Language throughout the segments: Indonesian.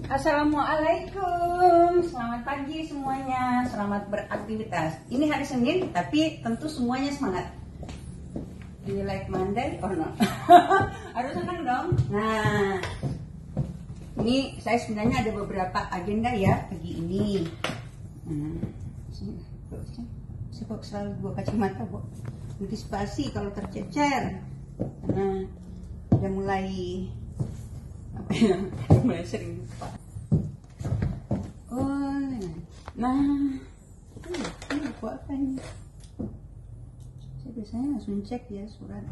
Assalamualaikum, selamat pagi semuanya, selamat beraktivitas. Ini hari Senin, tapi tentu semuanya semangat. Do you like Monday or not? Harus senang dong. Nah, ini saya sebenarnya ada beberapa agenda ya pagi ini. Saya kok selalu bawa kacamata, Bu. Antisipasi kalau tercecer. Karena udah mulai mulai sering lupa. Nah, ini buku apa ini? Saya biasanya langsung cek ya surat,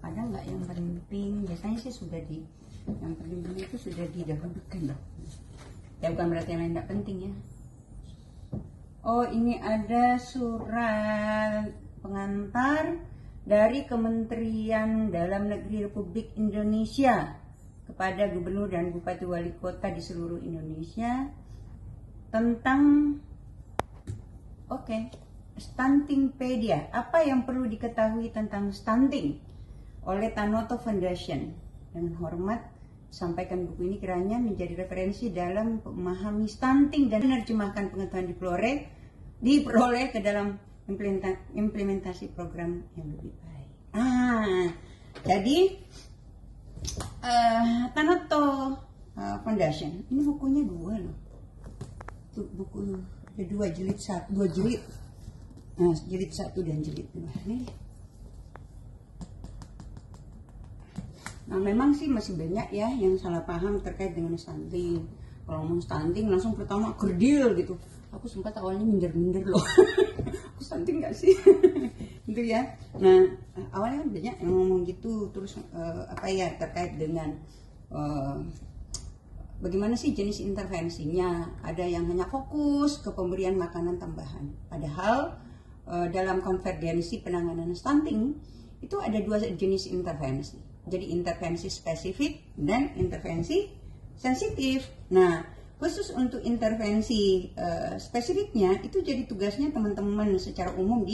ada nggak yang penting. Biasanya sih sudah yang penting itu sudah didahulukan loh. Ya bukan berarti yang lain nggak penting ya. Oh, ini ada surat pengantar dari Kementerian Dalam Negeri Republik Indonesia kepada gubernur dan bupati wali kota di seluruh Indonesia tentang Stuntingpedia. Apa yang perlu diketahui tentang stunting oleh Tanoto Foundation. Dengan hormat sampaikan buku ini kiranya menjadi referensi dalam memahami stunting dan menerjemahkan pengetahuan diperoleh ke dalam implementasi program yang lebih baik. Jadi Tanoto Foundation ini bukunya dua loh. Tuh buku ada dua jilid nah, jilid 1 dan jilid 2 nih. Nah, memang sih masih banyak ya yang salah paham terkait dengan stunting. Kalau ngomong stunting langsung pertama kerdil gitu. Aku sempat awalnya minder loh. Aku stunting gak sih? Gitu ya. Nah, awalnya kan banyak yang ngomong gitu. Terus terkait dengan bagaimana sih jenis intervensinya? Ada yang hanya fokus ke pemberian makanan tambahan. Padahal dalam konvergensi penanganan stunting itu ada dua jenis intervensi. Jadi intervensi spesifik dan intervensi sensitif. Nah, khusus untuk intervensi spesifiknya itu jadi tugasnya teman-teman secara umum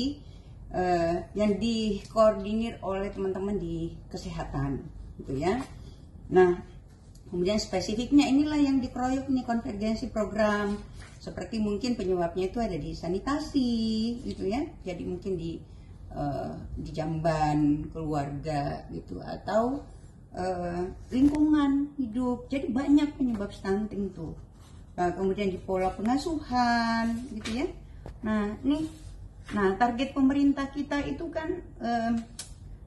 yang dikoordinir oleh teman-teman di kesehatan, gitu ya. Nah, kemudian spesifiknya inilah yang dikeroyok nih konvergensi program. Seperti mungkin penyebabnya itu ada di sanitasi gitu ya. Jadi mungkin di jamban keluarga gitu atau lingkungan hidup. Jadi banyak penyebab stunting tuh. Kemudian di pola pengasuhan gitu ya. Nah, target pemerintah kita itu kan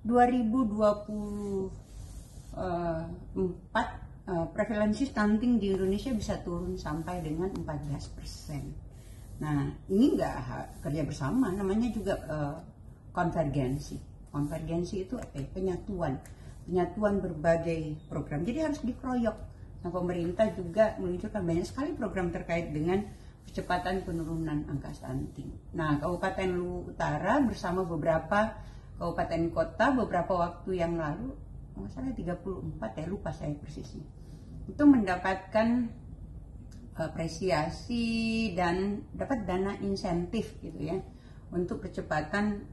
2024 prevalensi stunting di Indonesia bisa turun sampai dengan 14%. Nah, ini enggak kerja bersama, namanya juga konvergensi. Konvergensi itu penyatuan berbagai program. Jadi harus dikeroyok. Nah, pemerintah juga meluncurkan banyak sekali program terkait dengan percepatan penurunan angka stunting. Nah, Kabupaten Luwu Utara bersama beberapa kabupaten kota beberapa waktu yang lalu, masalah 34 ya, lupa saya persisnya, itu mendapatkan apresiasi dan dapat dana insentif gitu ya untuk percepatan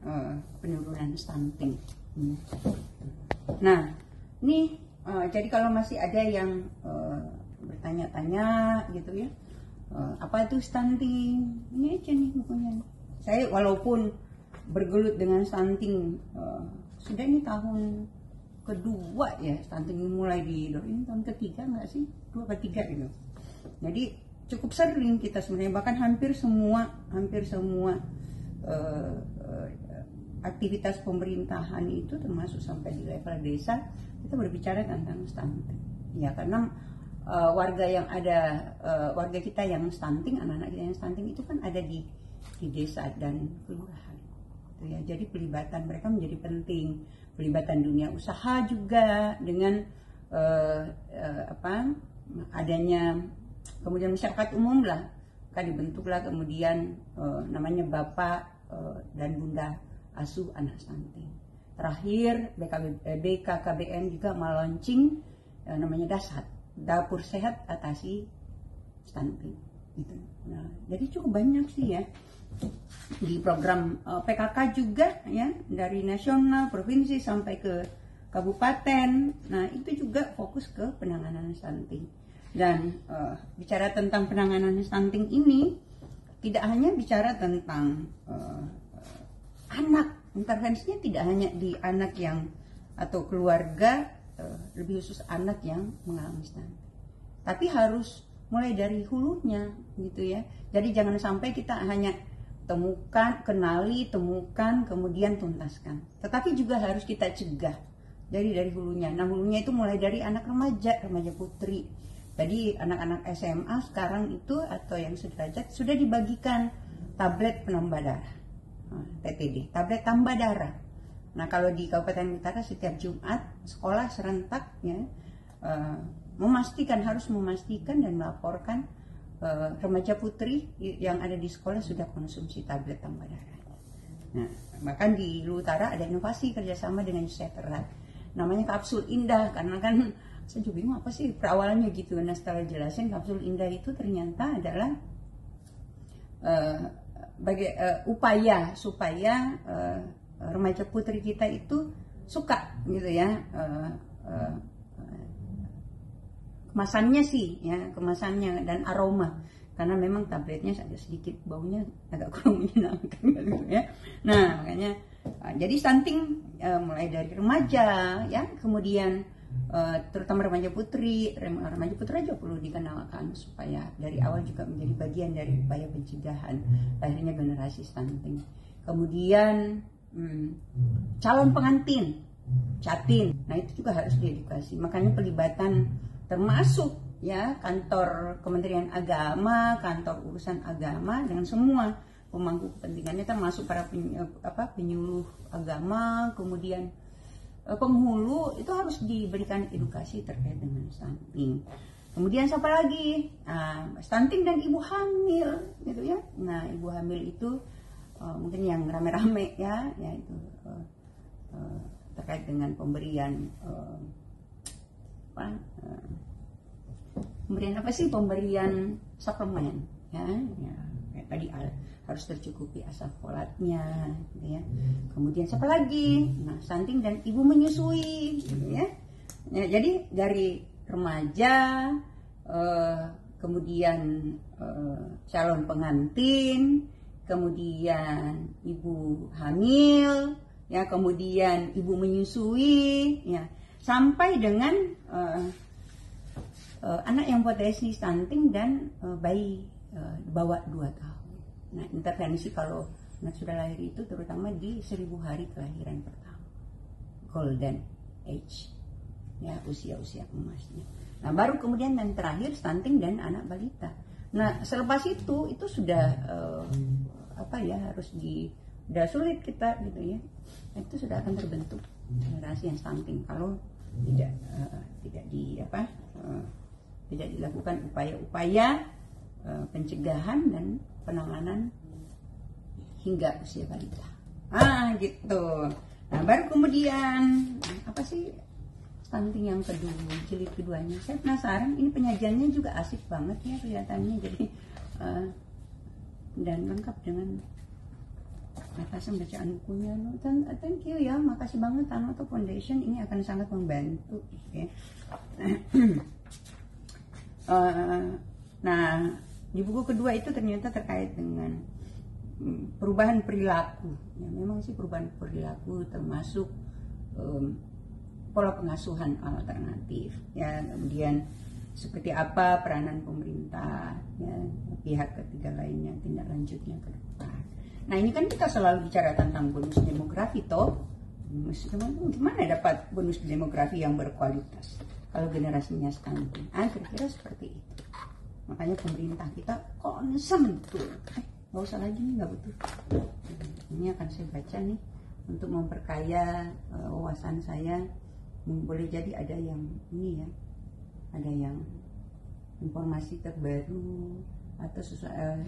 penurunan stunting. Nah, ini jadi kalau masih ada yang bertanya-tanya gitu ya, apa itu stunting, ini aja nih bukunya. Saya walaupun bergelut dengan stunting sudah ini tahun kedua ya, stunting mulai ini tahun ketiga nggak sih, 2 atau 3 gitu. Jadi cukup sering kita sebenarnya, bahkan hampir semua aktivitas pemerintahan itu termasuk sampai di level desa kita berbicara tentang stunting ya, karena warga kita yang stunting, anak-anak kita yang stunting itu kan ada di desa dan kelurahan gitu ya. Jadi pelibatan mereka menjadi penting, pelibatan dunia usaha juga dengan adanya kemudian masyarakat umum lah kan dibentuklah kemudian namanya Bapak dan Bunda Asuh Anak Stunting. Terakhir BKKBN juga meluncing namanya DASAT, Dapur Sehat Atasi Stunting gitu. Nah, jadi cukup banyak sih ya di program PKK juga ya, dari nasional, provinsi sampai ke kabupaten. Nah, itu juga fokus ke penanganan stunting. Dan bicara tentang penanganan stunting ini tidak hanya bicara tentang anak, intervensinya tidak hanya di anak yang atau keluarga, lebih khusus anak yang mengalami stunting, tapi harus mulai dari hulunya gitu ya. Jadi jangan sampai kita hanya temukan, kenali, temukan, kemudian tuntaskan, tetapi juga harus kita cegah dari hulunya. Nah, hulunya itu mulai dari anak remaja putri. Jadi anak-anak SMA sekarang itu atau yang sederajat sudah dibagikan tablet penambah darah, TTD, tablet tambah darah. Nah, kalau di Kabupaten Utara setiap Jumat sekolah serentak ya, harus memastikan dan melaporkan remaja putri yang ada di sekolah sudah konsumsi tablet tambah darah. Nah, bahkan di Utara ada inovasi kerjasama dengan UNICEF erat, namanya kapsul indah, karena kan saya juga bingung apa sih perawalannya gitu. Nah, setelah jelasin kapsul indah itu ternyata adalah upaya supaya remaja putri kita itu suka gitu ya, kemasannya sih ya, kemasannya dan aroma, karena memang tabletnya agak sedikit baunya agak kurang menyenangkan gitu ya. Nah, makanya jadi stunting mulai dari remaja ya, kemudian terutama remaja putri aja perlu dikenalkan supaya dari awal juga menjadi bagian dari upaya pencegahan akhirnya generasi stunting. Kemudian calon pengantin, catin, nah itu juga harus diedukasi. Makanya pelibatan termasuk ya kantor Kementerian Agama, kantor urusan agama dengan semua pemangku kepentingannya, termasuk para penyuluh agama, kemudian penghulu itu harus diberikan edukasi terkait dengan stunting. Kemudian siapa lagi? Stunting dan ibu hamil gitu ya. Nah, ibu hamil itu mungkin yang rame-rame ya, yaitu terkait dengan pemberian pemberian suplemen ya kayak tadi harus tercukupi asam folatnya gitu ya. Kemudian siapa lagi? Nah, stunting dan ibu menyusui gitu ya. Jadi dari remaja, kemudian calon pengantin, kemudian ibu hamil ya, kemudian ibu menyusui ya, sampai dengan anak yang potensi stunting dan bayi bawah 2 tahun. Nah, intervensi kalau anak sudah lahir itu terutama di 1000 hari kelahiran pertama, golden age ya, usia emasnya. Nah, baru kemudian yang terakhir stunting dan anak balita. Nah, selepas itu sudah udah sulit kita gitu ya. Itu sudah akan terbentuk generasi yang stunting kalau tidak dilakukan upaya-upaya pencegahan dan penanganan hingga usia balita. Gitu. Nah, baru kemudian apa sih stunting yang kedua, jilid keduanya? Saya penasaran, ini penyajiannya juga asik banget ya kelihatannya, jadi dan lengkap dengan atasan bacaan bukunya. Thank you ya, makasih banget Tanoto Foundation, ini akan sangat membantu. Okay. Nah, di buku kedua itu ternyata terkait dengan perubahan perilaku. Ya, memang sih perubahan perilaku termasuk pola pengasuhan alternatif. Ya, kemudian seperti apa peranan pemerintah, ya, pihak ketiga lainnya, tindak lanjutnya ke depan. Nah, ini kan kita selalu bicara tentang bonus demografi, toh. Gimana dapat bonus demografi yang berkualitas kalau generasinya stunting? Kira-kira seperti itu. Makanya pemerintah kita concern betul. Nggak usah lagi nih, nggak butuh. Ini akan saya baca nih untuk memperkaya wawasan saya. Boleh jadi ada yang ini ya, ada yang informasi terbaru atau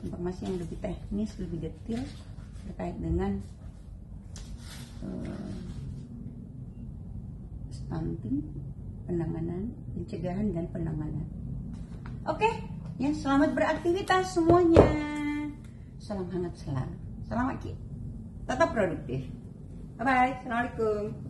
informasi yang lebih teknis, lebih detail terkait dengan stunting, penanganan, pencegahan dan penanganan. Oke. Ya, selamat beraktivitas semuanya. Salam hangat selalu. Selamat tetap produktif. Bye bye. Assalamualaikum.